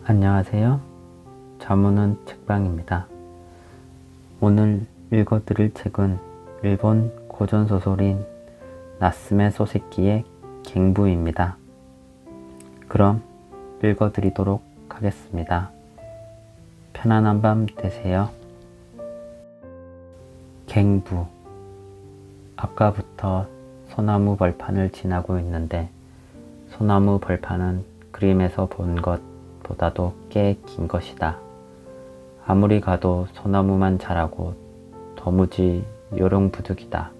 안녕하세요. 자문은 책방입니다. 오늘 읽어드릴 책은 일본 고전소설인 나스메 소세키의 갱부입니다. 그럼 읽어드리도록 하겠습니다. 편안한 밤 되세요. 갱부. 아까부터 소나무 벌판을 지나고 있는데 소나무 벌판은 그림에서 본 것보다도 꽤 긴 것이다. 아무리 가도 소나무만 자라고 도무지 요령부득이다.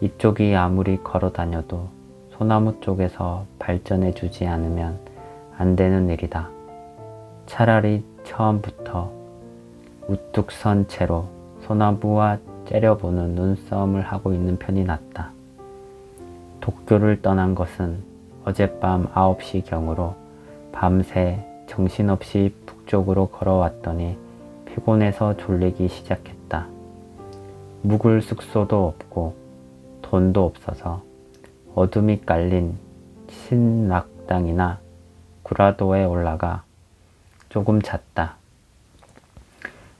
이쪽이 아무리 걸어 다녀도 소나무 쪽에서 발전해 주지 않으면 안 되는 일이다. 차라리 처음부터 우뚝 선 채로 소나무와 째려보는 눈싸움을 하고 있는 편이 낫다. 도쿄를 떠난 것은 어젯밤 9시경으로 밤새 정신없이 북쪽으로 걸어왔더니 피곤해서 졸리기 시작했다. 묵을 숙소도 없고 돈도 없어서 어둠이 깔린 신락당이나 구라도에 올라가 조금 잤다.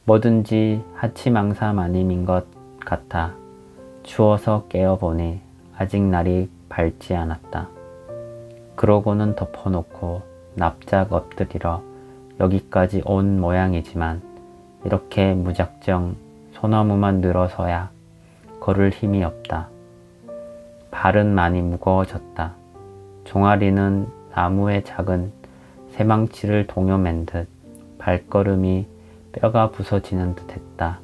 뭐든지 하치망사 마님인 것 같아 추워서 깨어보니 아직 날이 밝지 않았다. 그러고는 덮어놓고 납작 엎드리러 여기까지 온 모양이지만 이렇게 무작정 소나무만 늘어서야 걸을 힘이 없다. 발은 많이 무거워졌다. 종아리는 나무의 작은 새망치를 동여맨 듯 발걸음이 뼈가 부서지는 듯 했다.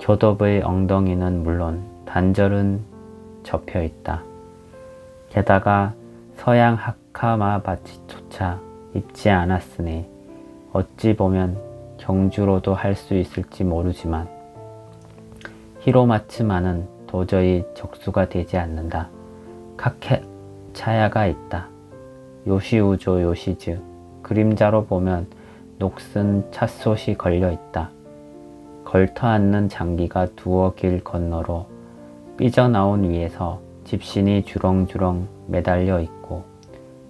교덥의 엉덩이는 물론 단절은 접혀 있다. 게다가 서양 하카마 바지조차 입지 않았으니 어찌 보면 경주로도 할 수 있을지 모르지만 히로마츠마는 도저히 적수가 되지 않는다. 카케차야가 있다. 요시우조 요시즈. 그림자로 보면 녹슨 찻솥이 걸려 있다. 걸터앉는 장기가 두어 길 건너로 삐져나온 위에서 집신이 주렁주렁 매달려 있고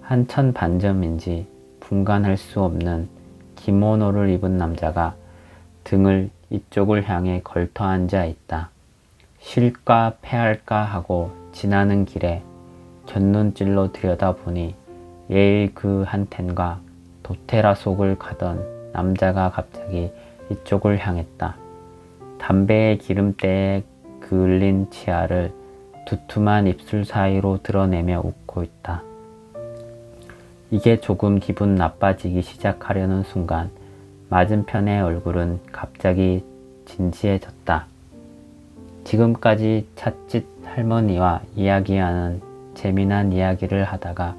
한천 반점인지 분간할 수 없는 기모노를 입은 남자가 등을 이쪽을 향해 걸터 앉아 있다. 쉴까 패할까 하고 지나는 길에 곁눈질로 들여다보니 예일 그 한텐과 도테라 속을 가던 남자가 갑자기 이쪽을 향했다. 담배의 기름때에 그을린 치아를 두툼한 입술 사이로 드러내며 웃고 있다. 이게 조금 기분 나빠지기 시작하려는 순간 맞은편의 얼굴은 갑자기 진지해졌다. 지금까지 찻집 할머니와 이야기하는 재미난 이야기를 하다가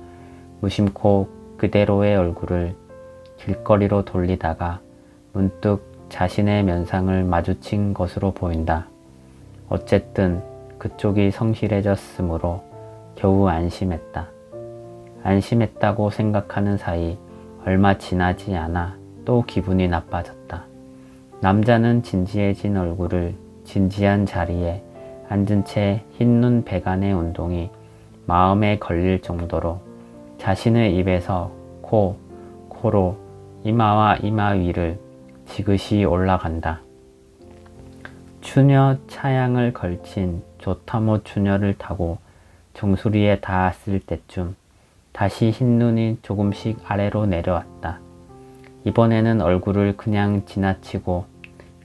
무심코 그대로의 얼굴을 길거리로 돌리다가 문득 자신의 면상을 마주친 것으로 보인다. 어쨌든 그쪽이 성실해졌으므로 겨우 안심했다. 안심했다고 생각하는 사이 얼마 지나지 않아 또 기분이 나빠졌다. 남자는 진지해진 얼굴을 진지한 자리에 앉은 채 흰눈 배간의 운동이 마음에 걸릴 정도로 자신의 입에서 코로 이마와 이마 위를 지그시 올라간다. 추녀 차양을 걸친 조타모 추녀를 타고 정수리에 닿았을 때쯤 다시 흰눈이 조금씩 아래로 내려왔다. 이번에는 얼굴을 그냥 지나치고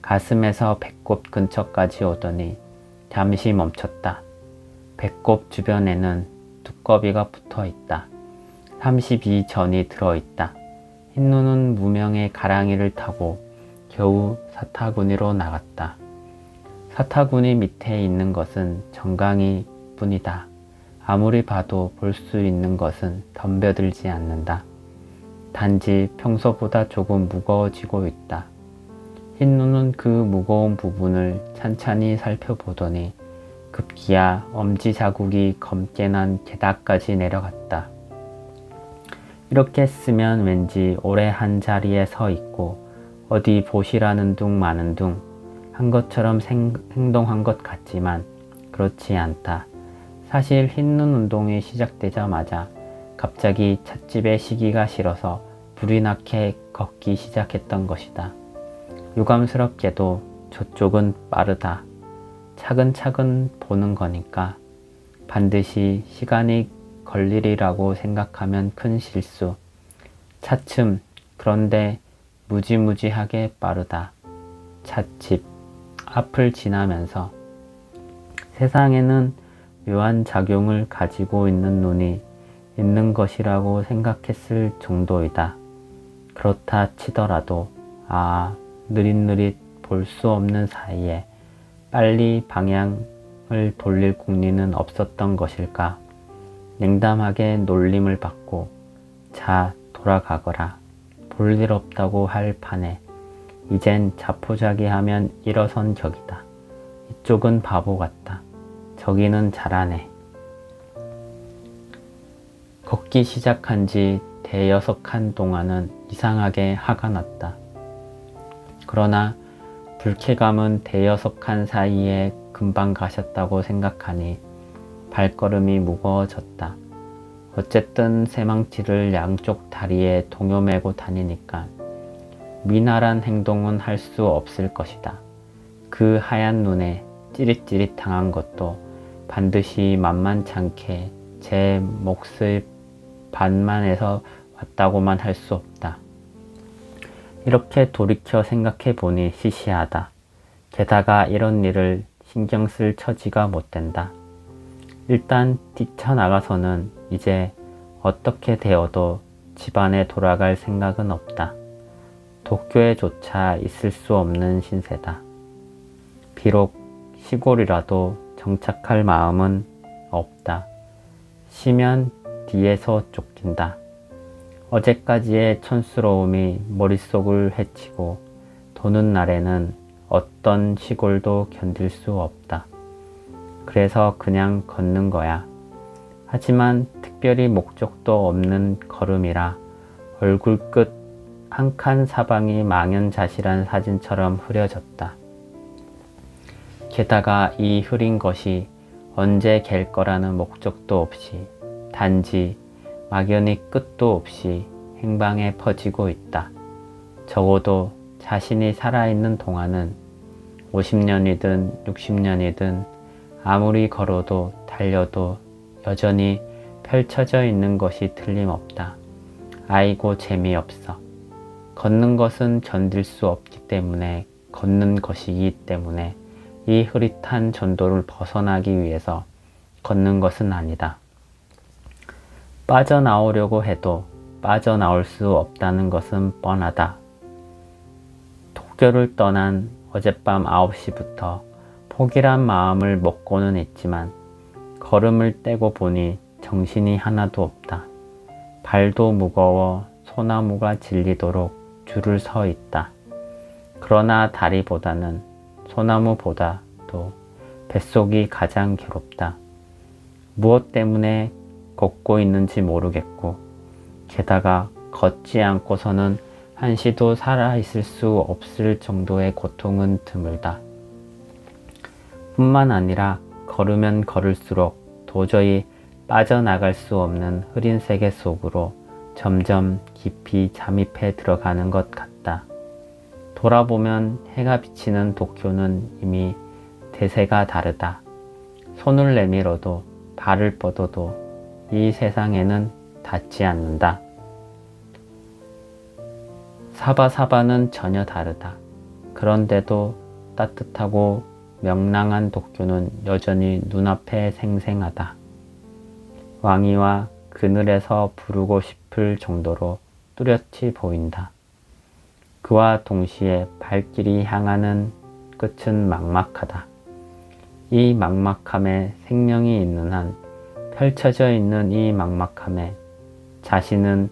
가슴에서 배꼽 근처까지 오더니 잠시 멈췄다. 배꼽 주변에는 두꺼비가 붙어 있다. 32전이 들어있다. 흰눈은 무명의 가랑이를 타고 겨우 사타구니로 나갔다. 사타구니 밑에 있는 것은 정강이 뿐이다. 아무리 봐도 볼 수 있는 것은 덤벼들지 않는다. 단지 평소보다 조금 무거워지고 있다. 흰눈은 그 무거운 부분을 찬찬히 살펴보더니 급기야 엄지 자국이 검게 난 게다까지 내려갔다. 이렇게 쓰면 왠지 오래 한 자리에 서 있고 어디 보시라는 둥 마는 둥 한 것처럼 행동한 것 같지만 그렇지 않다. 사실 흰눈 운동이 시작되자마자 갑자기 찻집에 시기가 싫어서 불이 나게 걷기 시작했던 것이다. 유감스럽게도 저쪽은 빠르다. 차근차근 보는 거니까 반드시 시간이 걸리리라고 생각하면 큰 실수. 차츰 그런데 무지무지하게 빠르다. 찻집 앞을 지나면서 세상에는 묘한 작용을 가지고 있는 눈이 있는 것이라고 생각했을 정도이다. 그렇다 치더라도 느릿느릿 볼 수 없는 사이에 빨리 방향을 돌릴 궁리는 없었던 것일까. 냉담하게 놀림을 받고 자 돌아가거라. 볼일 없다고 할 판에 이젠 자포자기하면 일어선 격이다. 이쪽은 바보 같다. 저기는 잘하네. 걷기 시작한 지 대여섯 칸 동안은 이상하게 화가 났다. 그러나 불쾌감은 대여섯 칸 사이에 금방 가셨다고 생각하니 발걸음이 무거워졌다. 어쨌든 새망치를 양쪽 다리에 동여매고 다니니까 미나란 행동은 할 수 없을 것이다. 그 하얀 눈에 찌릿찌릿 당한 것도 반드시 만만찮게 제 몫을 반만해서 왔다고만 할 수 없다. 이렇게 돌이켜 생각해 보니 시시하다. 게다가 이런 일을 신경 쓸 처지가 못 된다. 일단 뛰쳐나가서는 이제 어떻게 되어도 집안에 돌아갈 생각은 없다. 도쿄에조차 있을 수 없는 신세다. 비록 시골이라도 정착할 마음은 없다. 쉬면 뒤에서 쫓긴다. 어제까지의 촌스러움이 머릿속을 헤치고 도는 날에는 어떤 시골도 견딜 수 없다. 그래서 그냥 걷는 거야. 하지만 특별히 목적도 없는 걸음이라 얼굴 끝 한 칸 사방이 망연자실한 사진처럼 흐려졌다. 게다가 이 흐린 것이 언제 갤 거라는 목적도 없이 단지 막연히 끝도 없이 행방에 퍼지고 있다. 적어도 자신이 살아있는 동안은 50년이든 60년이든 아무리 걸어도 달려도 여전히 펼쳐져 있는 것이 틀림없다. 아이고 재미없어. 걷는 것은 견딜 수 없기 때문에 걷는 것이기 때문에 이 흐릿한 전도를 벗어나기 위해서 걷는 것은 아니다. 빠져나오려고 해도 빠져나올 수 없다는 것은 뻔하다. 도쿄를 떠난 어젯밤 9시부터 포기란 마음을 먹고는 있지만 걸음을 떼고 보니 정신이 하나도 없다. 발도 무거워 소나무가 질리도록 줄을 서 있다. 그러나 다리보다는 소나무보다도 뱃속이 가장 괴롭다. 무엇 때문에 걷고 있는지 모르겠고 게다가 걷지 않고서는 한시도 살아있을 수 없을 정도의 고통은 드물다. 뿐만 아니라 걸으면 걸을수록 도저히 빠져나갈 수 없는 흐린 세계 속으로 점점 깊이 잠입해 들어가는 것 같다. 돌아보면 해가 비치는 도쿄는 이미 대세가 다르다. 손을 내밀어도 발을 뻗어도 이 세상에는 닿지 않는다. 사바사바는 전혀 다르다. 그런데도 따뜻하고 명랑한 도쿄는 여전히 눈앞에 생생하다. 왕이와 그늘에서 부르고 싶을 정도로 뚜렷이 보인다. 그와 동시에 발길이 향하는 끝은 막막하다. 이 막막함에 생명이 있는 한 펼쳐져 있는 이 막막함에 자신은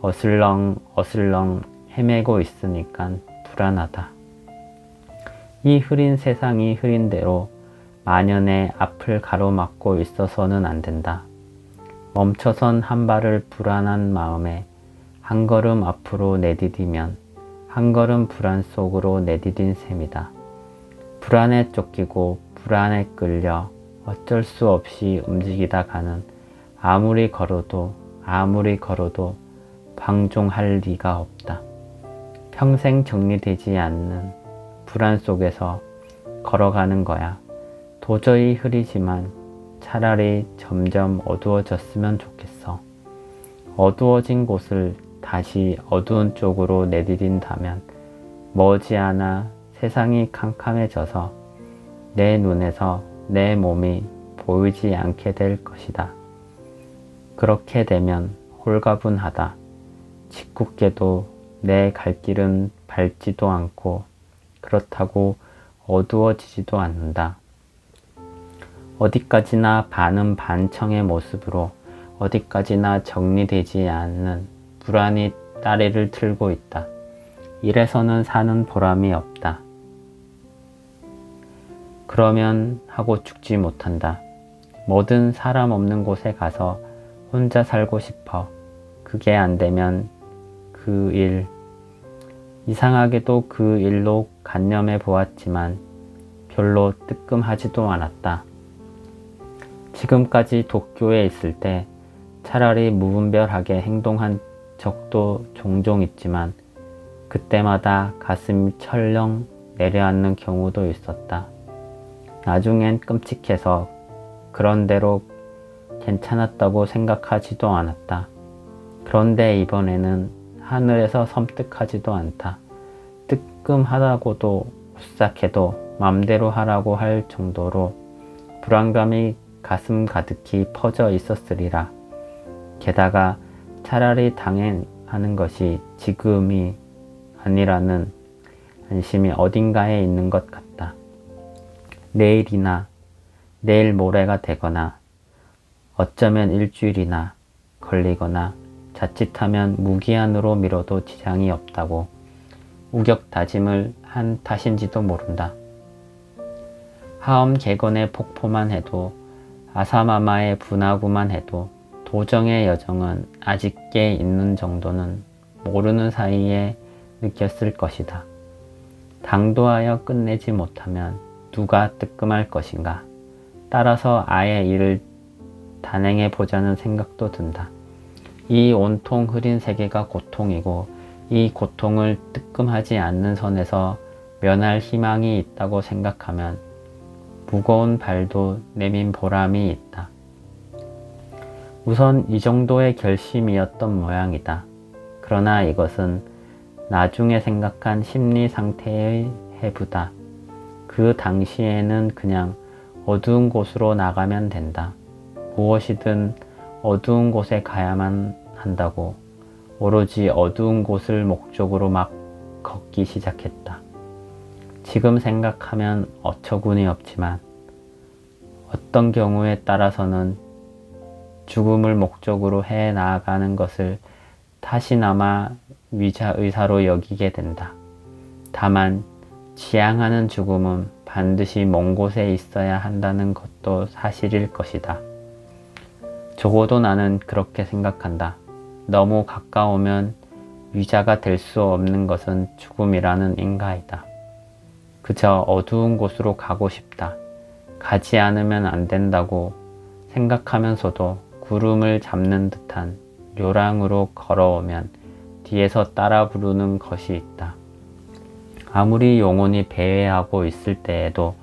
어슬렁 헤매고 있으니까 불안하다. 이 흐린 세상이 흐린 대로 만연의 앞을 가로막고 있어서는 안 된다. 멈춰선 한 발을 불안한 마음에 한 걸음 앞으로 내디디면 한 걸음 불안 속으로 내디딘 셈이다. 불안에 쫓기고 불안에 끌려 어쩔 수 없이 움직이다 가는 아무리 걸어도 방종할 리가 없다. 평생 정리되지 않는 불안 속에서 걸어가는 거야. 도저히 흐리지만 차라리 점점 어두워졌으면 좋겠어. 어두워진 곳을 다시 어두운 쪽으로 내디딘다면 머지않아 세상이 캄캄해져서 내 눈에서 내 몸이 보이지 않게 될 것이다. 그렇게 되면 홀가분하다. 짓궂게도 내 갈 길은 밝지도 않고 그렇다고 어두워지지도 않는다. 어디까지나 반은 반청의 모습으로 어디까지나 정리되지 않는 불안이 따래를 틀고 있다. 이래서는 사는 보람이 없다. 그러면 하고 죽지 못한다. 뭐든 사람 없는 곳에 가서 혼자 살고 싶어. 그게 안 되면 그 일, 이상하게도 그 일로 간념해 보았지만 별로 뜨끔하지도 않았다. 지금까지 도쿄에 있을 때 차라리 무분별하게 행동한 적도 종종 있지만 그때마다 가슴이 철렁 내려앉는 경우도 있었다. 나중엔 끔찍해서 그런대로 괜찮았다고 생각하지도 않았다. 그런데 이번에는 하늘에서 섬뜩하지도 않다. 뜨끔하다고도 오싹해도 맘대로 하라고 할 정도로 불안감이 가슴 가득히 퍼져 있었으리라. 게다가 차라리 당연하는 것이 지금이 아니라는 안심이 어딘가에 있는 것 같다. 내일이나 내일 모레가 되거나 어쩌면 일주일이나 걸리거나 자칫하면 무기한으로 미뤄도 지장이 없다고 우격다짐을 한 탓인지도 모른다. 하엄 개건의 폭포만 해도 아사마마의 분하구만 해도 도정의 여정은 아직 꽤 있는 정도는 모르는 사이에 느꼈을 것이다. 당도하여 끝내지 못하면 누가 뜨끔할 것인가. 따라서 아예 이를 단행해 보자는 생각도 든다. 이 온통 흐린 세계가 고통이고 이 고통을 뜨끔하지 않는 선에서 면할 희망이 있다고 생각하면 무거운 발도 내민 보람이 있다. 우선 이 정도의 결심이었던 모양이다. 그러나 이것은 나중에 생각한 심리 상태의 해부다. 그 당시에는 그냥 어두운 곳으로 나가면 된다. 무엇이든 어두운 곳에 가야만 한다고 오로지 어두운 곳을 목적으로 막 걷기 시작했다. 지금 생각하면 어처구니 없지만 어떤 경우에 따라서는 죽음을 목적으로 해 나아가는 것을 탓이나마 의사로 여기게 된다. 다만 지향하는 죽음은 반드시 먼 곳에 있어야 한다는 것도 사실일 것이다. 적어도 나는 그렇게 생각한다. 너무 가까우면 위자가 될 수 없는 것은 죽음이라는 인가이다. 그저 어두운 곳으로 가고 싶다. 가지 않으면 안 된다고 생각하면서도 구름을 잡는 듯한 요랑으로 걸어오면 뒤에서 따라 부르는 것이 있다. 아무리 영혼이 배회하고 있을 때에도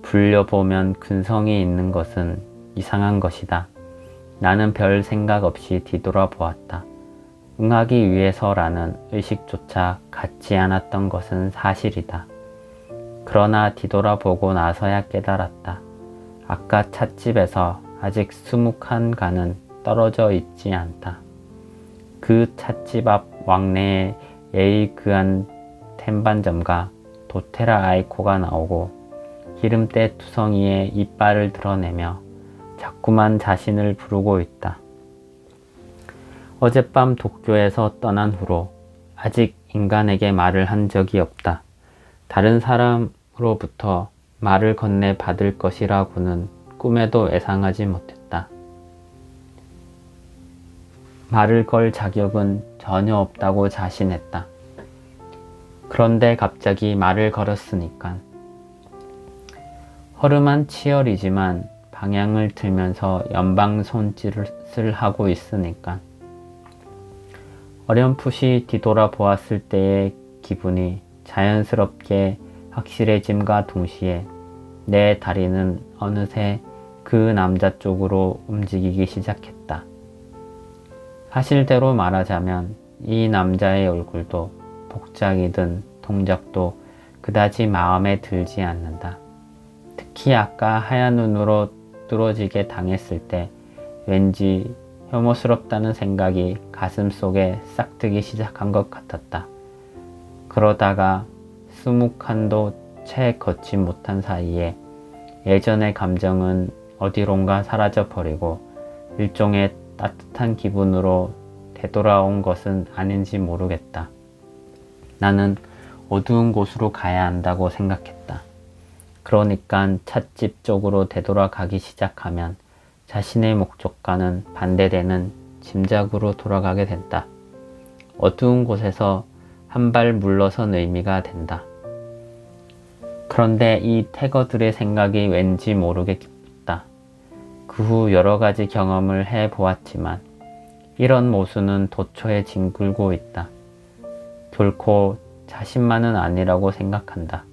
불려보면 근성이 있는 것은 이상한 것이다. 나는 별 생각 없이 뒤돌아보았다. 응하기 위해서라는 의식조차 갖지 않았던 것은 사실이다. 그러나 뒤돌아보고 나서야 깨달았다. 아까 찻집에서 아직 20칸가는 떨어져 있지 않다. 그 찻집 앞 왕래에 예의그한 텐반점과 도테라 아이코가 나오고 기름때 투성이에 이빨을 드러내며 자꾸만 자신을 부르고 있다. 어젯밤 도쿄에서 떠난 후로 아직 인간에게 말을 한 적이 없다. 다른 사람으로부터 말을 건네 받을 것이라고는 꿈에도 예상하지 못했다. 말을 걸 자격은 전혀 없다고 자신했다. 그런데 갑자기 말을 걸었으니까. 허름한 치열이지만 방향을 틀면서 연방 손짓을 하고 있으니까. 어렴풋이 뒤돌아 보았을 때의 기분이 자연스럽게 확실해짐과 동시에 내 다리는 어느새 그 남자 쪽으로 움직이기 시작했다. 사실대로 말하자면 이 남자의 얼굴도 복장이든 동작도 그다지 마음에 들지 않는다. 특히 아까 하얀 눈으로 뚫어지게 당했을 때 왠지 혐오스럽다는 생각이 가슴속에 싹트기 시작한 것 같았다. 그러다가 20칸도 채 걷지 못한 사이에 예전의 감정은 어디론가 사라져버리고 일종의 따뜻한 기분으로 되돌아온 것은 아닌지 모르겠다. 나는 어두운 곳으로 가야 한다고 생각했다. 그러니까 찻집 쪽으로 되돌아가기 시작하면 자신의 목적과는 반대되는 짐작으로 돌아가게 된다. 어두운 곳에서 한 발 물러선 의미가 된다. 그런데 이 태거들의 생각이 왠지 모르게 기뻤다. 그 후 여러 가지 경험을 해보았지만 이런 모순은 도처에 뒹굴고 있다. 결코 자신만은 아니라고 생각한다.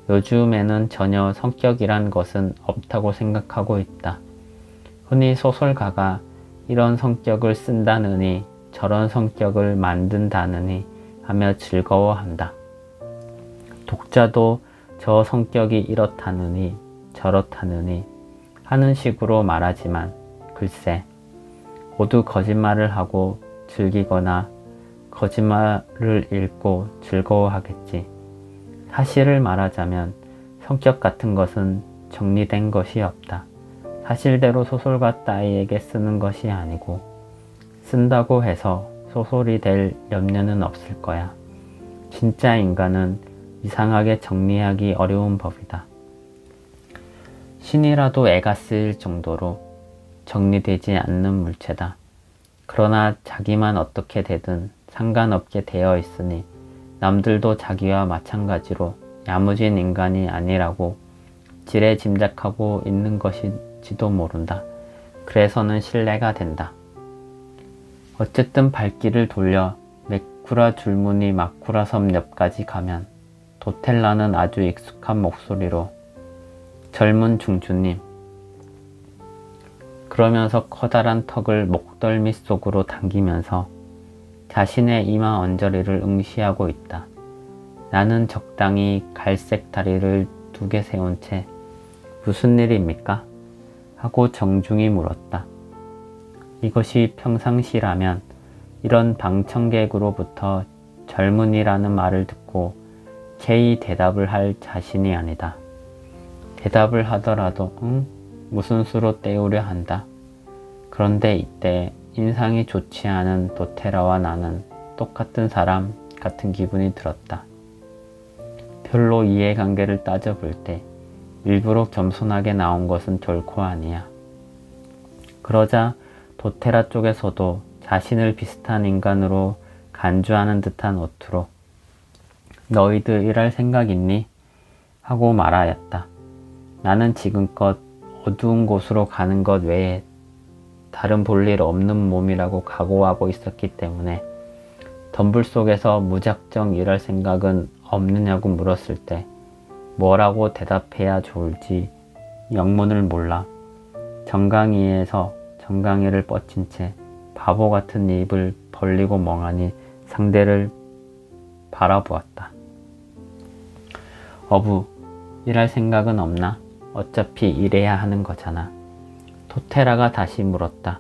요즘에는 전혀 성격이란 것은 없다고 생각하고 있다. 흔히 소설가가 이런 성격을 쓴다느니 저런 성격을 만든다느니 하며 즐거워한다. 독자도 저 성격이 이렇다느니 저렇다느니 하는 식으로 말하지만 글쎄 모두 거짓말을 하고 즐기거나 거짓말을 읽고 즐거워하겠지. 사실을 말하자면 성격 같은 것은 정리된 것이 없다. 사실대로 소설가 따위에게 쓰는 것이 아니고 쓴다고 해서 소설이 될 염려는 없을 거야. 진짜 인간은 이상하게 정리하기 어려운 법이다. 신이라도 애가 쓰일 정도로 정리되지 않는 물체다. 그러나 자기만 어떻게 되든 상관없게 되어 있으니 남들도 자기와 마찬가지로 야무진 인간이 아니라고 지레 짐작하고 있는 것일지도 모른다. 그래서는 신뢰가 된다. 어쨌든 발길을 돌려 메쿠라 줄무늬 마쿠라 섬 옆까지 가면 도텔라는 아주 익숙한 목소리로 젊은 중주님 그러면서 커다란 턱을 목덜미 속으로 당기면서 자신의 이마 언저리를 응시하고 있다. 나는 적당히 갈색 다리를 2개 세운 채 무슨 일입니까? 하고 정중히 물었다. 이것이 평상시라면 이런 방청객으로부터 젊은이라는 말을 듣고 개의 대답을 할 자신이 아니다. 대답을 하더라도 무슨 수로 때우려 한다. 그런데 이때 인상이 좋지 않은 도테라와 나는 똑같은 사람 같은 기분이 들었다. 별로 이해관계를 따져볼 때 일부러 겸손하게 나온 것은 결코 아니야. 그러자 도테라 쪽에서도 자신을 비슷한 인간으로 간주하는 듯한 어투로 너희들 일할 생각 있니? 하고 말하였다. 나는 지금껏 어두운 곳으로 가는 것 외에 다른 볼일 없는 몸이라고 각오하고 있었기 때문에 덤불 속에서 무작정 일할 생각은 없느냐고 물었을 때 뭐라고 대답해야 좋을지 영문을 몰라 정강이에서 정강이를 뻗친 채 바보 같은 입을 벌리고 멍하니 상대를 바라보았다. 어부, 일할 생각은 없나? 어차피 일해야 하는 거잖아. 도테라가 다시 물었다.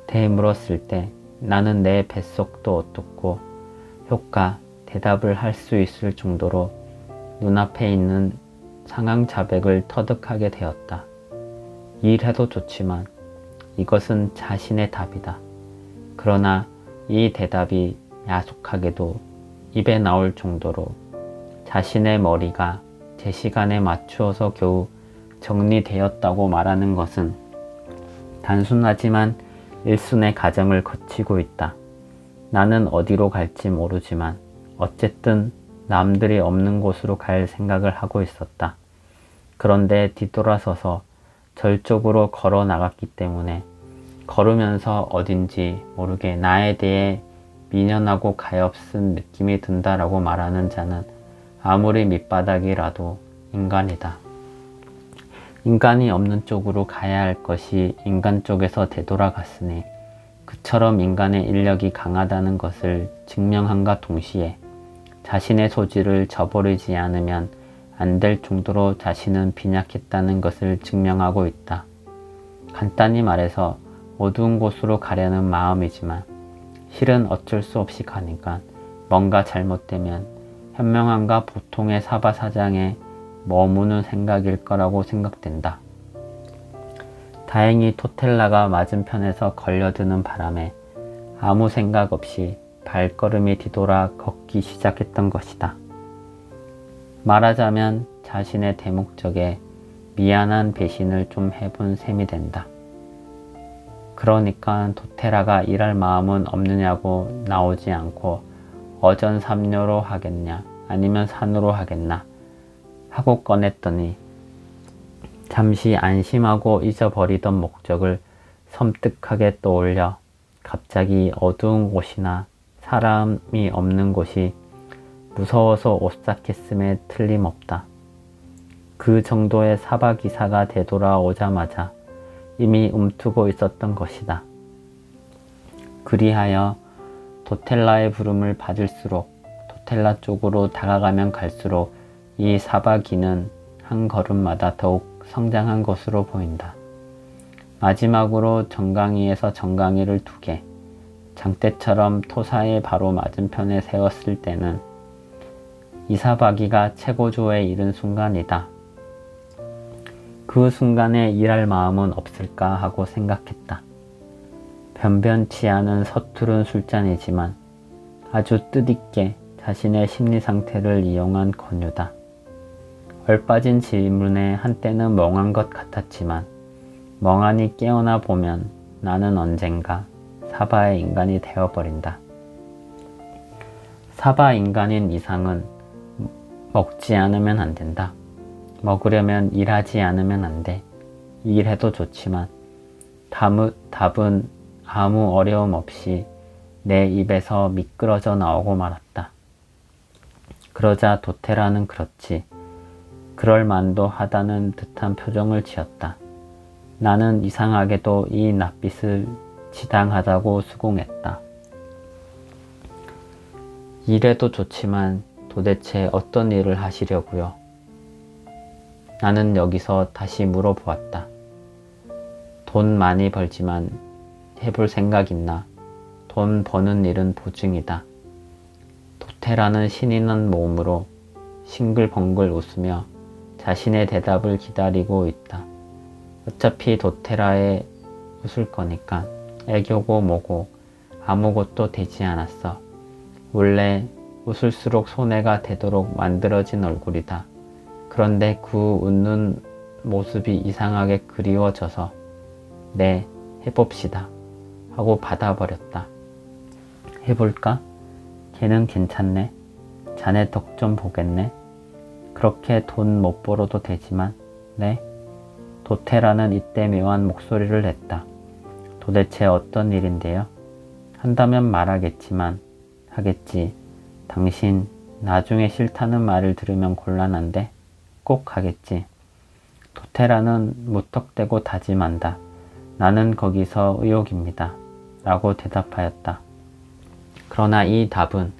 되물었을 때 나는 내 뱃속도 어떻고 효과 대답을 할 수 있을 정도로 눈앞에 있는 상황자백을 터득하게 되었다. 일해도 좋지만 이것은 자신의 답이다. 그러나 이 대답이 야속하게도 입에 나올 정도로 자신의 머리가 제 시간에 맞추어서 겨우 정리되었다고 말하는 것은 단순하지만 일순의 과정을 거치고 있다. 나는 어디로 갈지 모르지만 어쨌든 남들이 없는 곳으로 갈 생각을 하고 있었다. 그런데 뒤돌아서서 절 쪽으로 걸어 나갔기 때문에 걸으면서 어딘지 모르게 나에 대해 미련하고 가엾은 느낌이 든다라고 말하는 자는 아무리 밑바닥이라도 인간이다. 인간이 없는 쪽으로 가야 할 것이 인간 쪽에서 되돌아갔으니 그처럼 인간의 인력이 강하다는 것을 증명함과 동시에 자신의 소질을 저버리지 않으면 안 될 정도로 자신은 빈약했다는 것을 증명하고 있다. 간단히 말해서 어두운 곳으로 가려는 마음이지만 실은 어쩔 수 없이 가니까 뭔가 잘못되면 현명함과 보통의 사바사장에 머무는 생각일 거라고 생각된다. 다행히 토텔라가 맞은편에서 걸려드는 바람에 아무 생각 없이 발걸음이 뒤돌아 걷기 시작했던 것이다. 말하자면 자신의 대목적에 미안한 배신을 좀 해본 셈이 된다. 그러니까 도테라가 일할 마음은 없느냐고 나오지 않고 어전삼녀로 하겠냐 아니면 산으로 하겠나 하고 꺼냈더니 잠시 안심하고 잊어버리던 목적을 섬뜩하게 떠올려 갑자기 어두운 곳이나 사람이 없는 곳이 무서워서 오싹했음에 틀림없다. 그 정도의 사바기사가 되돌아오자마자 이미 움트고 있었던 것이다. 그리하여 도텔라의 부름을 받을수록 도텔라 쪽으로 다가가면 갈수록 이 사바기는 한 걸음마다 더욱 성장한 것으로 보인다. 마지막으로 정강이에서 정강이를 2개, 장대처럼 토사의 바로 맞은편에 세웠을 때는 이사바기가 최고조에 이른 순간이다. 그 순간에 일할 마음은 없을까 하고 생각했다. 변변치 않은 서투른 술잔이지만 아주 뜻있게 자신의 심리 상태를 이용한 권유다. 얼빠진 질문에 한때는 멍한 것 같았지만 멍하니 깨어나 보면 나는 언젠가 사바의 인간이 되어버린다. 사바 인간인 이상은 먹지 않으면 안 된다. 먹으려면 일하지 않으면 안 돼. 일해도 좋지만 답은 아무 어려움 없이 내 입에서 미끄러져 나오고 말았다. 그러자 도테라는 그렇지. 그럴 만도 하다는 듯한 표정을 지었다. 나는 이상하게도 이 낯빛을 지당하다고 수긍했다. 일해도 좋지만 도대체 어떤 일을 하시려고요? 나는 여기서 다시 물어보았다. 돈 많이 벌지만 해볼 생각 있나? 돈 버는 일은 보증이다. 도테라는 신이 난 몸으로 싱글벙글 웃으며 자신의 대답을 기다리고 있다. 어차피 도테라에 웃을 거니까 애교고 뭐고 아무것도 되지 않았어. 원래 웃을수록 손해가 되도록 만들어진 얼굴이다. 그런데 그 웃는 모습이 이상하게 그리워져서 네, 해봅시다 하고 받아버렸다. 해볼까? 걔는 괜찮네. 자네 덕 좀 보겠네. 그렇게 돈 못 벌어도 되지만 네? 도테라는 이때 묘한 목소리를 냈다. 도대체 어떤 일인데요? 한다면 말하겠지만 하겠지. 당신 나중에 싫다는 말을 들으면 곤란한데 꼭 하겠지. 도테라는 무턱대고 다짐한다. 나는 거기서 의욕입니다. 라고 대답하였다. 그러나 이 답은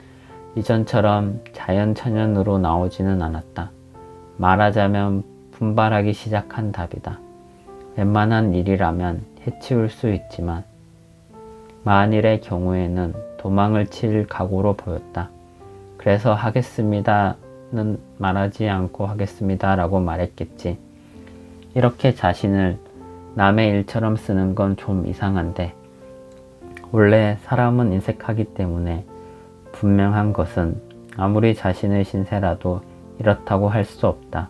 이전처럼 자연천연으로 나오지는 않았다. 말하자면 분발하기 시작한 답이다. 웬만한 일이라면 해치울 수 있지만 만일의 경우에는 도망을 칠 각오로 보였다. 그래서 하겠습니다는 말하지 않고 하겠습니다 라고 말했겠지. 이렇게 자신을 남의 일처럼 쓰는 건 좀 이상한데 원래 사람은 인색하기 때문에 분명한 것은 아무리 자신의 신세라도 이렇다고 할 수 없다.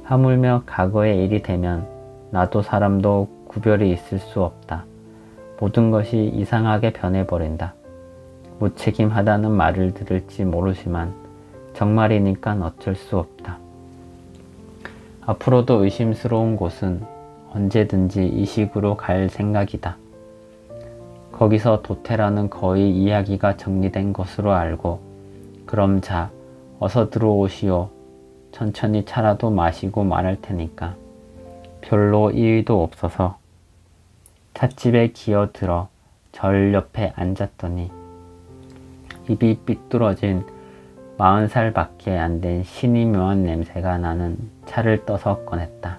하물며 과거의 일이 되면 나도 사람도 구별이 있을 수 없다. 모든 것이 이상하게 변해버린다. 무책임하다는 말을 들을지 모르지만 정말이니까 어쩔 수 없다. 앞으로도 의심스러운 곳은 언제든지 이 식으로 갈 생각이다. 거기서 도태라는 거의 이야기가 정리된 것으로 알고 그럼 자 어서 들어오시오. 천천히 차라도 마시고 말할 테니까. 별로 이의도 없어서 찻집에 기어들어 절 옆에 앉았더니 입이 삐뚤어진 40살 밖에 안 된 신이 묘한 냄새가 나는 차를 떠서 꺼냈다.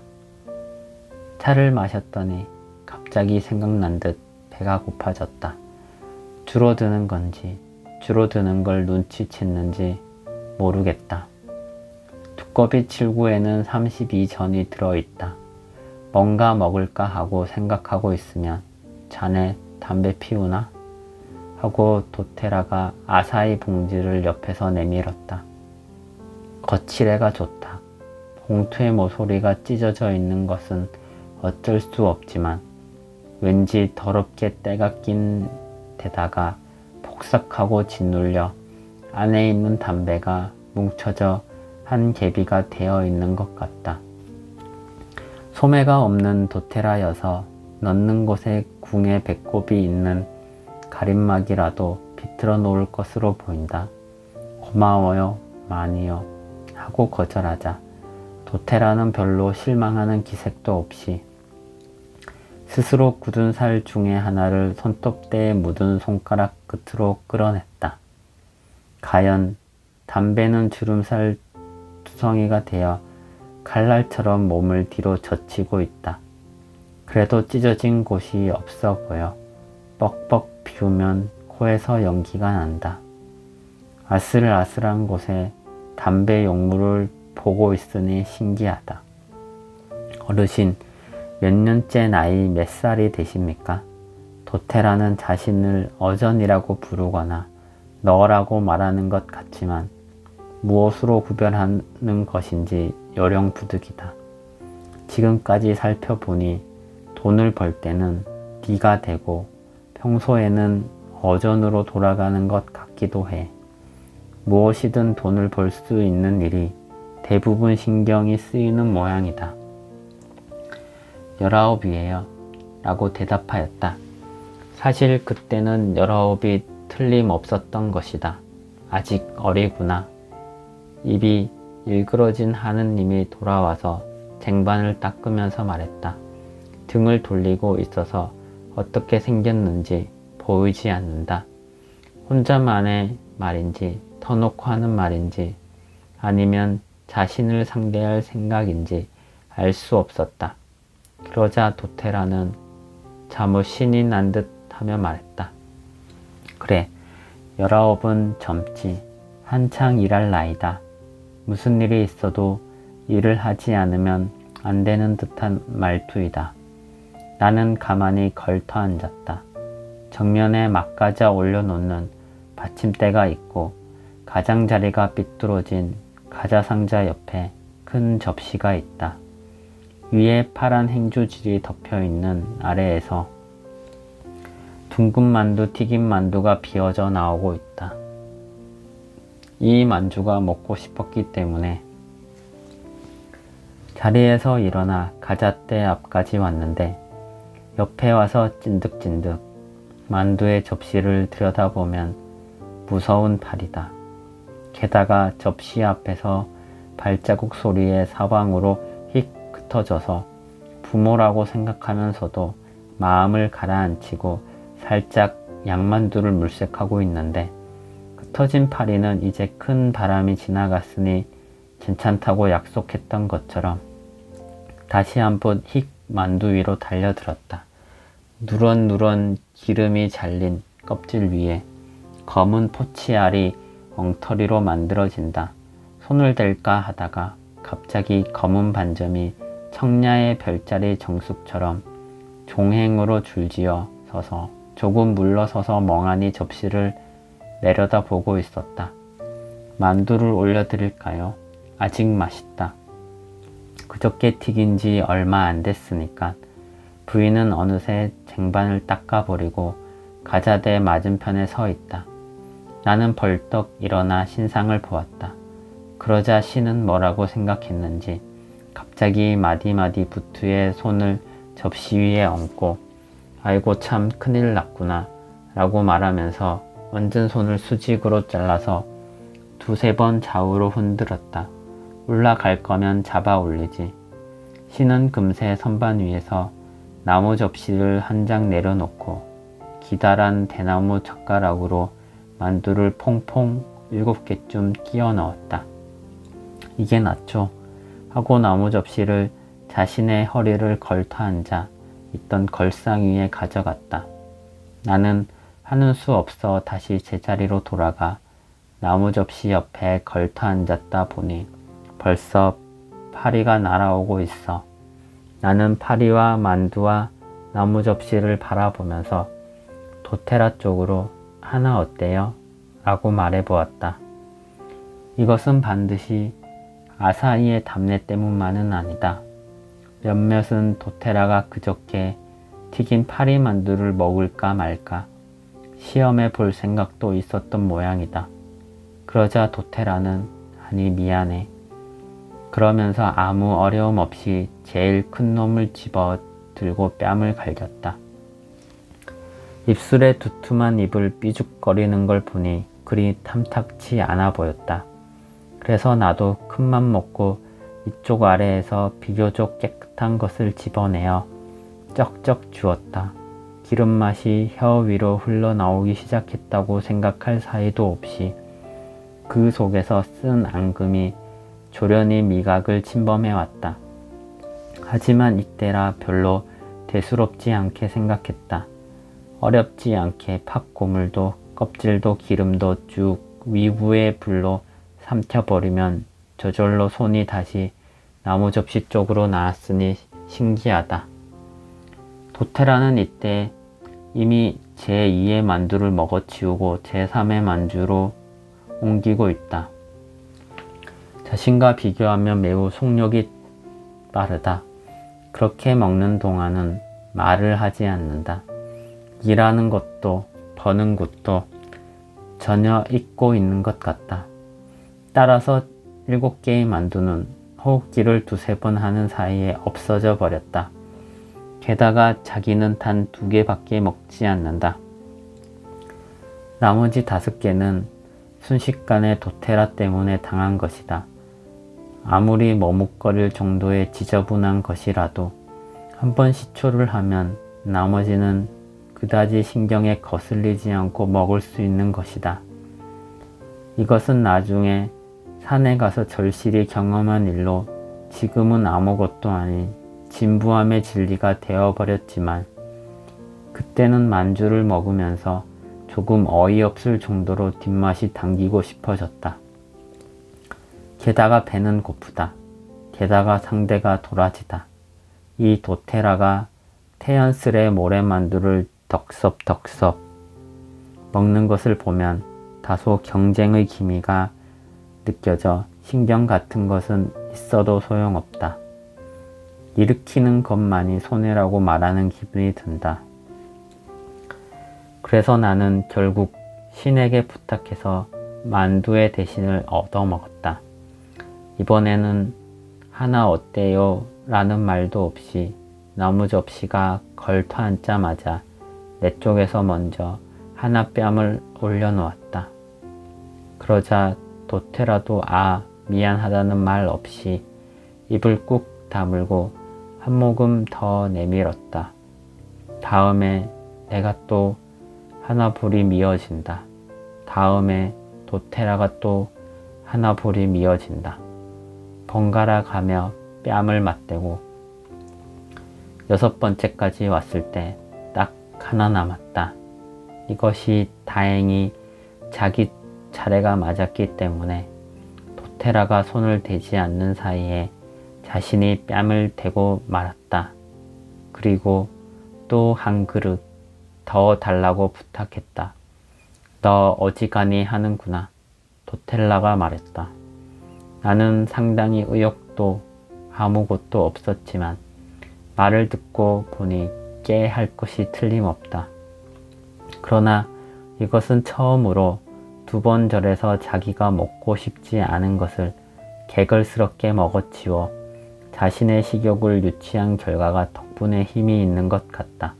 차를 마셨더니 갑자기 생각난 듯 배가 고파졌다. 줄어드는 건지 줄어드는 걸 눈치챘는지 모르겠다. 두꺼비 칠구에는 32전이 들어있다. 뭔가 먹을까 하고 생각하고 있으면 자네 담배 피우나? 하고 도테라가 아사히 봉지를 옆에서 내밀었다. 거칠애가 좋다. 봉투의 모서리가 찢어져 있는 것은 어쩔 수 없지만 왠지 더럽게 때가 낀 데다가 폭삭하고 짓눌려 안에 있는 담배가 뭉쳐져 한 개비가 되어 있는 것 같다. 소매가 없는 도테라여서 넣는 곳에 궁에 배꼽이 있는 가림막이라도 비틀어 놓을 것으로 보인다. 고마워요, 많이요. 하고 거절하자 도테라는 별로 실망하는 기색도 없이 스스로 굳은 살 중에 하나를 손톱대에 묻은 손가락 끝으로 끌어냈다. 과연 담배는 주름살 투성이가 되어 칼날처럼 몸을 뒤로 젖히고 있다. 그래도 찢어진 곳이 없어 보여 뻑뻑 피우면 코에서 연기가 난다. 아슬아슬한 곳에 담배 용물을 보고 있으니 신기하다. 어르신, 몇 년째 나이 몇 살이 되십니까? 도테라는 자신을 어전이라고 부르거나 너라고 말하는 것 같지만 무엇으로 구별하는 것인지 요령부득이다. 지금까지 살펴보니 돈을 벌 때는 네가 되고 평소에는 어전으로 돌아가는 것 같기도 해. 무엇이든 돈을 벌 수 있는 일이 대부분 신경이 쓰이는 모양이다. 19이에요. 라고 대답하였다. 사실 그때는 19이 틀림없었던 것이다. 아직 어리구나. 입이 일그러진 하느님이 돌아와서 쟁반을 닦으면서 말했다. 등을 돌리고 있어서 어떻게 생겼는지 보이지 않는다. 혼자만의 말인지 터놓고 하는 말인지 아니면 자신을 상대할 생각인지 알 수 없었다. 그러자 도테라는 잠옷 신이 난 듯 하며 말했다. 그래, 19은 젊지. 한창 일할 나이다. 무슨 일이 있어도 일을 하지 않으면 안 되는 듯한 말투이다. 나는 가만히 걸터 앉았다. 정면에 막가자 올려놓는 받침대가 있고 가장자리가 삐뚤어진 가자상자 옆에 큰 접시가 있다. 위에 파란 행주질이 덮여있는 아래에서 둥근 만두, 튀김 만두가 비어져 나오고 있다. 이 만두가 먹고 싶었기 때문에 자리에서 일어나 가자대 앞까지 왔는데 옆에 와서 찐득찐득 만두의 접시를 들여다보면 무서운 팔이다. 게다가 접시 앞에서 발자국 소리에 사방으로 휙 흩어져서 부모라고 생각하면서도 마음을 가라앉히고 살짝 양만두를 물색하고 있는데 흩어진 파리는 이제 큰 바람이 지나갔으니 괜찮다고 약속했던 것처럼 다시 한번 휙 만두 위로 달려들었다. 누런누런 기름이 잘린 껍질 위에 검은 포치알이 엉터리로 만들어진다. 손을 댈까 하다가 갑자기 검은 반점이 청야의 별자리 정숙처럼 종행으로 줄지어 서서 조금 물러서서 멍하니 접시를 내려다보고 있었다. 만두를 올려드릴까요? 아직 맛있다. 그저께 튀긴 지 얼마 안 됐으니까. 부인은 어느새 쟁반을 닦아버리고 가자대 맞은편에 서 있다. 나는 벌떡 일어나 신상을 보았다. 그러자 신은 뭐라고 생각했는지 갑자기 마디마디 부투에 손을 접시 위에 얹고 아이고 참 큰일 났구나 라고 말하면서 얹은 손을 수직으로 잘라서 두세 번 좌우로 흔들었다. 올라갈 거면 잡아 올리지. 신은 금세 선반 위에서 나무 접시를 한 장 내려놓고 기다란 대나무 젓가락으로 만두를 퐁퐁 7개쯤 끼워 넣었다. 이게 낫죠? 하고 나무 접시를 자신의 허리를 걸터 앉아 있던 걸상 위에 가져갔다. 나는 하는 수 없어 다시 제자리로 돌아가 나무 접시 옆에 걸터 앉았다 보니 벌써 파리가 날아오고 있어. 나는 파리와 만두와 나무 접시를 바라보면서 도테라 쪽으로 하나 어때요? 라고 말해보았다. 이것은 반드시 아사히의 답례 때문만은 아니다. 몇몇은 도테라가 그저께 튀긴 파리 만두를 먹을까 말까 시험해 볼 생각도 있었던 모양이다. 그러자 도테라는 아니 미안해. 그러면서 아무 어려움 없이 제일 큰 놈을 집어 들고 뺨을 갈겼다. 입술에 두툼한 입을 삐죽거리는 걸 보니 그리 탐탁치 않아 보였다. 그래서 나도 큰맘 먹고 이쪽 아래에서 비교적 깨끗한 것을 집어내어 쩍쩍 주었다. 기름맛이 혀 위로 흘러나오기 시작했다고 생각할 사이도 없이 그 속에서 쓴 앙금이 조련히 미각을 침범해왔다. 하지만 이때라 별로 대수롭지 않게 생각했다. 어렵지 않게 팥고물도 껍질도 기름도 쭉 위부의 불로 삼켜버리면 저절로 손이 다시 나무 접시 쪽으로 나왔으니 신기하다. 도테라는 이때 이미 제2의 만두를 먹어치우고 제3의 만두로 옮기고 있다. 자신과 비교하면 매우 속력이 빠르다. 그렇게 먹는 동안은 말을 하지 않는다. 일하는 것도 버는 것도 전혀 잊고 있는 것 같다. 따라서 7개의 만두는 호흡기를 두세 번 하는 사이에 없어져 버렸다. 게다가 자기는 단 2개밖에 먹지 않는다. 나머지 5개는 순식간에 도테라 때문에 당한 것이다. 아무리 머뭇거릴 정도의 지저분한 것이라도 한 번 시초를 하면 나머지는 그다지 신경에 거슬리지 않고 먹을 수 있는 것이다. 이것은 나중에 산에 가서 절실히 경험한 일로 지금은 아무것도 아닌 진부함의 진리가 되어버렸지만 그때는 만주를 먹으면서 조금 어이없을 정도로 뒷맛이 당기고 싶어졌다. 게다가 배는 고프다. 게다가 상대가 도라지다. 이 도테라가 태연스레 모래만두를 덕섭덕섭 먹는 것을 보면 다소 경쟁의 기미가 느껴져 신경 같은 것은 있어도 소용없다. 일으키는 것만이 손해라고 말하는 기분이 든다. 그래서 나는 결국 신에게 부탁해서 만두의 대신을 얻어먹었다. 이번에는 하나 어때요? 라는 말도 없이 나무 접시가 걸터 앉자마자 내 쪽에서 먼저 하나 뺨을 올려놓았다. 그러자 도테라도 미안하다는 말 없이 입을 꾹 다물고 한 모금 더 내밀었다. 다음에 내가 또 하나 볼이 미어진다. 다음에 도테라가 또 하나 볼이 미어진다. 번갈아 가며 뺨을 맞대고 6번째까지 왔을 때 딱 하나 남았다. 이것이 다행히 자기 차례가 맞았기 때문에 도테라가 손을 대지 않는 사이에 자신이 뺨을 대고 말았다. 그리고 또 한 그릇 더 달라고 부탁했다. 너 어지간히 하는구나. 도텔라가 말했다. 나는 상당히 의욕도 아무것도 없었지만 말을 듣고 보니 꽤 할 것이 틀림없다. 그러나 이것은 처음으로 2번 절에서 자기가 먹고 싶지 않은 것을 개걸스럽게 먹어치워 자신의 식욕을 유치한 결과가 덕분에 힘이 있는 것 같다.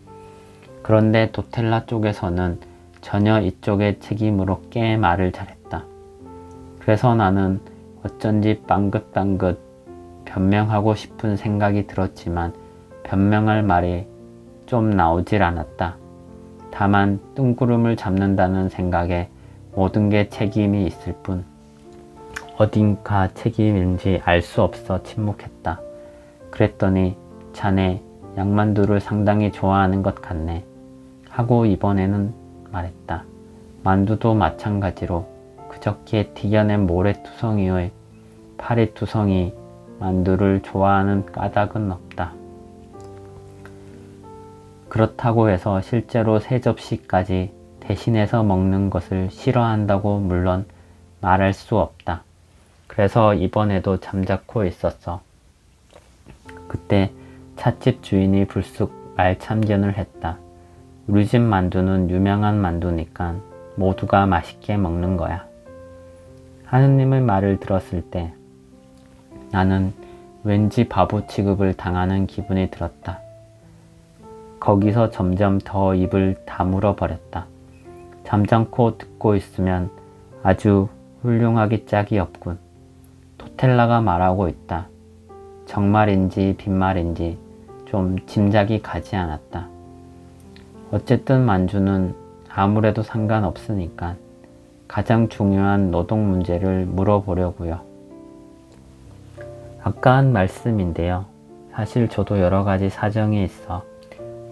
그런데 도텔라 쪽에서는 전혀 이쪽의 책임으로 꽤 말을 잘했다. 그래서 나는 어쩐지 빵긋빵긋 변명하고 싶은 생각이 들었지만 변명할 말이 좀 나오질 않았다. 다만 뜬구름을 잡는다는 생각에 모든 게 책임이 있을 뿐 어딘가 책임인지 알 수 없어 침묵했다. 그랬더니 자네 양만두를 상당히 좋아하는 것 같네 하고 이번에는 말했다. 만두도 마찬가지로 그저께 튀겨낸 모래투성이의 파리투성이 만두를 좋아하는 까닭은 없다. 그렇다고 해서 실제로 3접시까지 대신해서 먹는 것을 싫어한다고 물론 말할 수 없다. 그래서 이번에도 잠자코 있었어. 그때 찻집 주인이 불쑥 말참견을 했다. 우리 집 만두는 유명한 만두니까 모두가 맛있게 먹는 거야. 하느님의 말을 들었을 때 나는 왠지 바보 취급을 당하는 기분이 들었다. 거기서 점점 더 입을 다물어 버렸다. 잠잠코 듣고 있으면 아주 훌륭하기 짝이 없군. 토텔라가 말하고 있다. 정말인지 빈말인지 좀 짐작이 가지 않았다. 어쨌든 만주는 아무래도 상관없으니까 가장 중요한 노동 문제를 물어보려고요. 아까 한 말씀인데요. 사실 저도 여러 가지 사정이 있어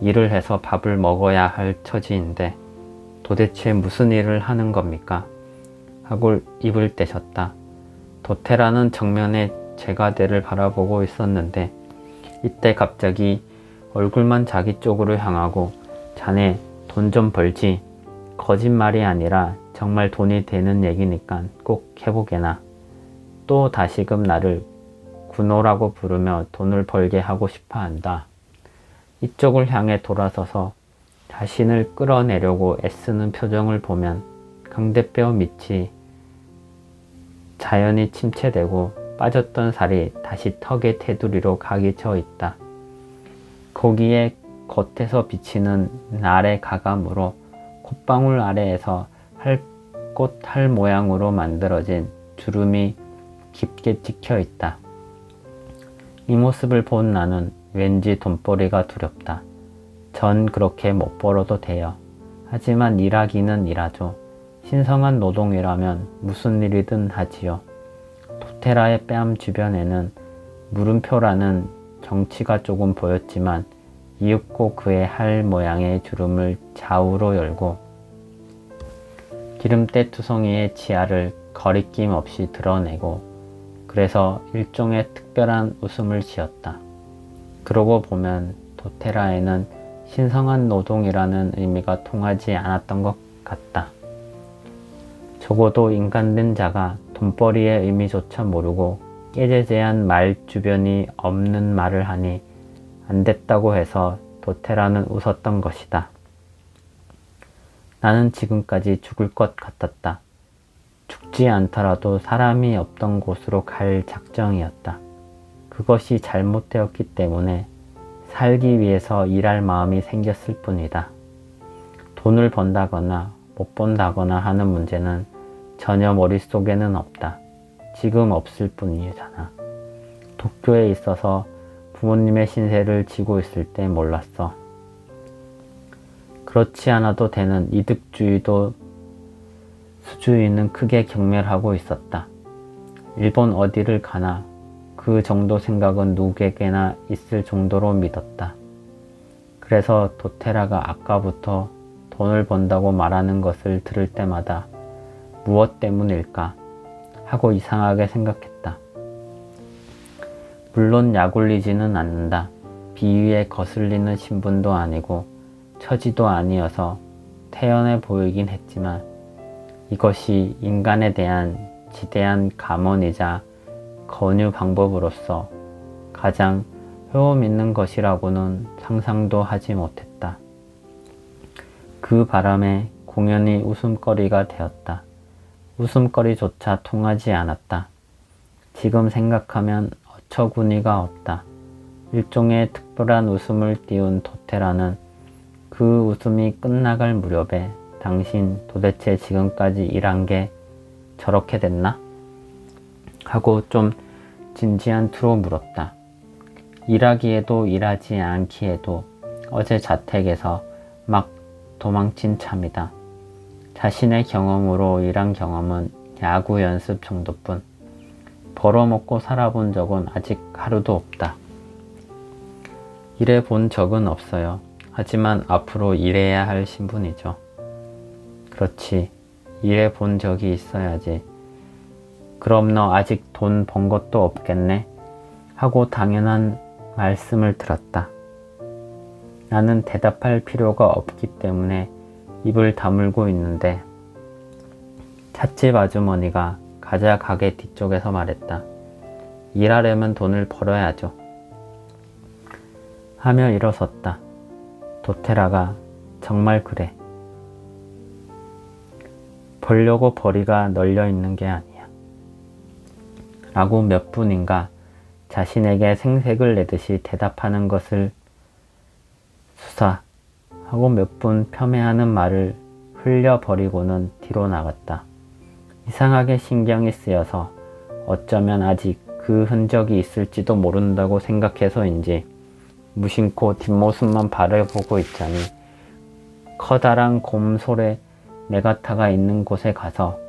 일을 해서 밥을 먹어야 할 처지인데 도대체 무슨 일을 하는 겁니까? 하고 입을 떼셨다. 도테라는 정면에 제가대를 바라보고 있었는데 이때 갑자기 얼굴만 자기 쪽으로 향하고 자네 돈 좀 벌지. 거짓말이 아니라 정말 돈이 되는 얘기니까 꼭 해보게나. 또 다시금 나를 군호라고 부르며 돈을 벌게 하고 싶어 한다. 이쪽을 향해 돌아서서 자신을 끌어내려고 애쓰는 표정을 보면 강대뼈 밑이 자연히 침체되고 빠졌던 살이 다시 턱의 테두리로 각이 쳐 있다. 거기에 겉에서 비치는 날의 가감으로 콧방울 아래에서 꽃 모양으로 만들어진 주름이 깊게 찍혀 있다. 이 모습을 본 나는 왠지 돈벌이가 두렵다. 전 그렇게 못 벌어도 돼요. 하지만 일하기는 일하죠. 신성한 노동이라면 무슨 일이든 하지요. 도테라의 뺨 주변에는 물음표라는 정치가 조금 보였지만 이윽고 그의 할 모양의 주름을 좌우로 열고 기름때 투성이의 치아를 거리낌 없이 드러내고 그래서 일종의 특별한 웃음을 지었다. 그러고 보면 도테라에는 신성한 노동이라는 의미가 통하지 않았던 것 같다. 적어도 인간된 자가 돈벌이의 의미조차 모르고 깨제제한 말 주변이 없는 말을 하니 안 됐다고 해서 도테라는 웃었던 것이다. 나는 지금까지 죽을 것 같았다. 죽지 않더라도 사람이 없던 곳으로 갈 작정이었다. 그것이 잘못되었기 때문에 살기 위해서 일할 마음이 생겼을 뿐이다. 돈을 번다거나 못 번다거나 하는 문제는 전혀 머릿속에는 없다. 지금 없을 뿐이잖아. 도쿄에 있어서 부모님의 신세를 지고 있을 때 몰랐어. 그렇지 않아도 되는 이득주의도 수주의는 크게 경멸하고 있었다. 일본 어디를 가나 그 정도 생각은 누구에게나 있을 정도로 믿었다. 그래서 도테라가 아까부터 돈을 번다고 말하는 것을 들을 때마다 무엇 때문일까 하고 이상하게 생각했다. 물론 약올리지는 않는다. 비위에 거슬리는 신분도 아니고 처지도 아니어서 태연해 보이긴 했지만 이것이 인간에 대한 지대한 감언이자 권유 방법으로서 가장 효험 있는 것이라고는 상상도 하지 못했다. 그 바람에 공연히 웃음거리가 되었다. 웃음거리조차 통하지 않았다. 지금 생각하면 어처구니가 없다. 일종의 특별한 웃음을 띄운 도테라는 그 웃음이 끝나갈 무렵에 당신 도대체 지금까지 일한 게 저렇게 됐나? 하고 좀 진지한 투로 물었다. 일하기에도 일하지 않기에도 어제 자택에서 막 도망친 참이다. 자신의 경험으로 일한 경험은 야구 연습 정도뿐. 벌어먹고 살아본 적은 아직 하루도 없다. 일해 본 적은 없어요. 하지만 앞으로 일해야 할 신분이죠. 그렇지. 일해 본 적이 있어야지. 그럼 너 아직 돈 번 것도 없겠네? 하고 당연한 말씀을 들었다. 나는 대답할 필요가 없기 때문에 입을 다물고 있는데 찻집 아주머니가 과자 가게 뒤쪽에서 말했다. 일하려면 돈을 벌어야죠. 하며 일어섰다. 도테라가 정말 그래. 벌려고 벌이가 널려 있는 게 아니야. 라고 몇 분인가 자신에게 생색을 내듯이 대답하는 것을 수사하고 몇 분 폄훼하는 말을 흘려버리고는 뒤로 나갔다. 이상하게 신경이 쓰여서 어쩌면 아직 그 흔적이 있을지도 모른다고 생각해서인지 무심코 뒷모습만 바라보고 있자니 커다란 곰솔의 네가타가 있는 곳에 가서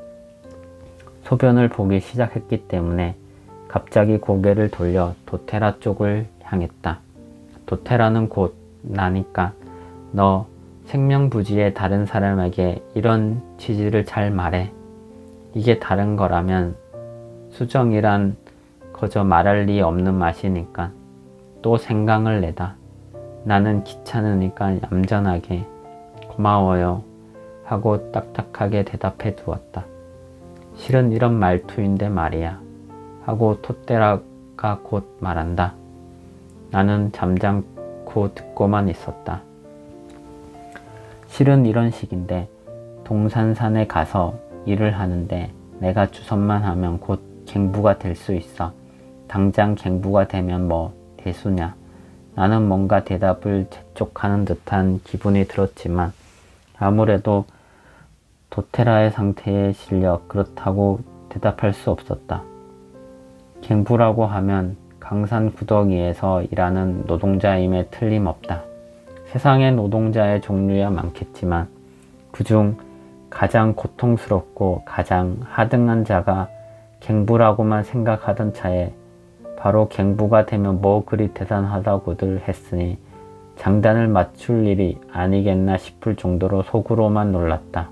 소변을 보기 시작했기 때문에 갑자기 고개를 돌려 도테라 쪽을 향했다. 도테라는 곧 나니까 너 생명부지의 다른 사람에게 이런 취지를 잘 말해. 이게 다른 거라면 수정이란 거저 말할 리 없는 맛이니까 또 생강을 내다. 나는 귀찮으니까 얌전하게 고마워요 하고 딱딱하게 대답해 두었다. 실은 이런 말투인데 말이야 하고 토테라가 곧 말한다. 나는 잠잠코 듣고만 있었다. 실은 이런 식인데 동산산에 가서 일을 하는데 내가 주선만 하면 곧 갱부가 될 수 있어. 당장 갱부가 되면 뭐 대수냐. 나는 뭔가 대답을 재촉하는 듯한 기분이 들었지만 아무래도 도테라의 상태에 실려 그렇다고 대답할 수 없었다. 갱부라고 하면 강산 구덩이에서 일하는 노동자임에 틀림없다. 세상에 노동자의 종류야 많겠지만 그중 가장 고통스럽고 가장 하등한 자가 갱부라고만 생각하던 차에 바로 갱부가 되면 뭐 그리 대단하다고들 했으니 장단을 맞출 일이 아니겠나 싶을 정도로 속으로만 놀랐다.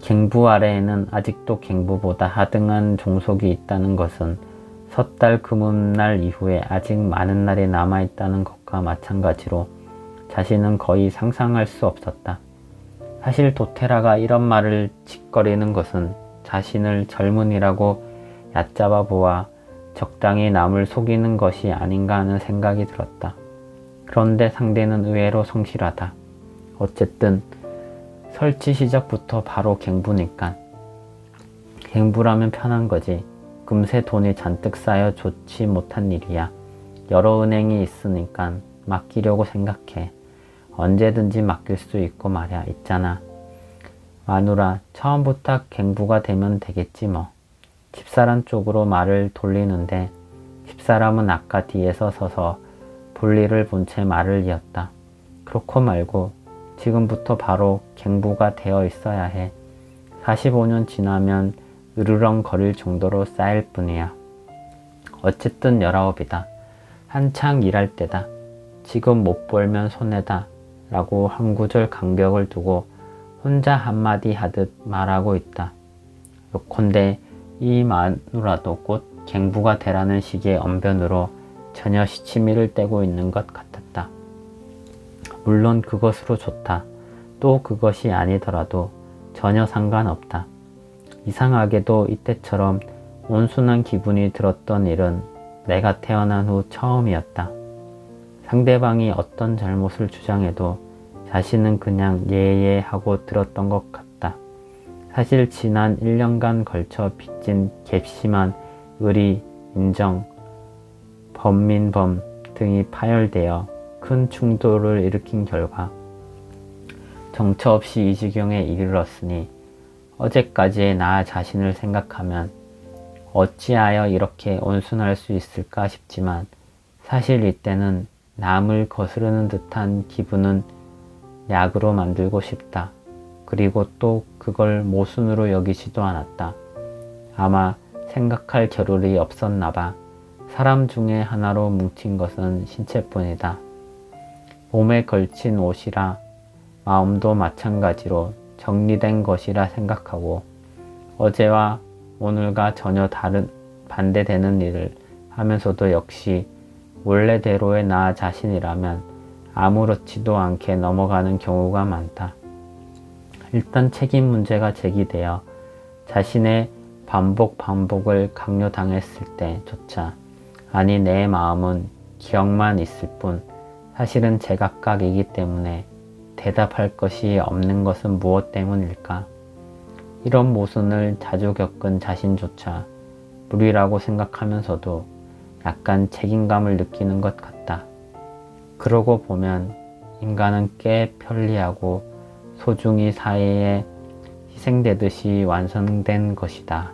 갱부 아래에는 아직도 갱부보다 하등한 종속이 있다는 것은 섣달 금음날 이후에 아직 많은 날이 남아있다는 것과 마찬가지로 자신은 거의 상상할 수 없었다. 사실 도테라가 이런 말을 짓거리는 것은 자신을 젊은이라고 얕잡아 보아 적당히 남을 속이는 것이 아닌가 하는 생각이 들었다. 그런데 상대는 의외로 성실하다. 어쨌든 설치 시작부터 바로 갱부니까. 갱부라면 편한 거지. 금세 돈이 잔뜩 쌓여 좋지 못한 일이야. 여러 은행이 있으니까 맡기려고 생각해. 언제든지 맡길 수 있고 말야. 있잖아. 마누라, 처음부터 갱부가 되면 되겠지 뭐. 집사람 쪽으로 말을 돌리는데 집사람은 아까 뒤에서 서서 볼일을 본 채 말을 이었다. 그렇고 말고 지금부터 바로 갱부가 되어 있어야 해. 45년 지나면 으르렁 거릴 정도로 쌓일 뿐이야. 어쨌든 19이다. 한창 일할 때다. 지금 못 벌면 손해다. 라고 한 구절 간격을 두고 혼자 한마디 하듯 말하고 있다. 요컨대 이 마누라도 곧 갱부가 되라는 식의 언변으로 전혀 시치미를 떼고 있는 것 같았다. 물론 그것으로 좋다. 또 그것이 아니더라도 전혀 상관없다. 이상하게도 이때처럼 온순한 기분이 들었던 일은 내가 태어난 후 처음이었다. 상대방이 어떤 잘못을 주장해도 자신은 그냥 예예 하고 들었던 것 같다. 사실 지난 1년간 걸쳐 빚진 괘씸한 의리, 인정, 범민범 등이 파열되어 큰 충돌을 일으킨 결과 정처 없이 이 지경에 이르렀으니 어제까지의 나 자신을 생각하면 어찌하여 이렇게 온순할 수 있을까 싶지만 사실 이때는 남을 거스르는 듯한 기분은 약으로 만들고 싶다. 그리고 또 그걸 모순으로 여기지도 않았다. 아마 생각할 겨를이 없었나 봐. 사람 중에 하나로 뭉친 것은 신체뿐이다. 몸에 걸친 옷이라 마음도 마찬가지로 정리된 것이라 생각하고 어제와 오늘과 전혀 다른 반대되는 일을 하면서도 역시 원래대로의 나 자신이라면 아무렇지도 않게 넘어가는 경우가 많다. 일단 책임 문제가 제기되어 자신의 반복을 강요당했을 때조차 아니 내 마음은 기억만 있을 뿐 사실은 제각각이기 때문에 대답할 것이 없는 것은 무엇 때문일까? 이런 모순을 자주 겪은 자신조차 무리라고 생각하면서도 약간 책임감을 느끼는 것 같다. 그러고 보면 인간은 꽤 편리하고 소중히 사회에 희생되듯이 완성된 것이다.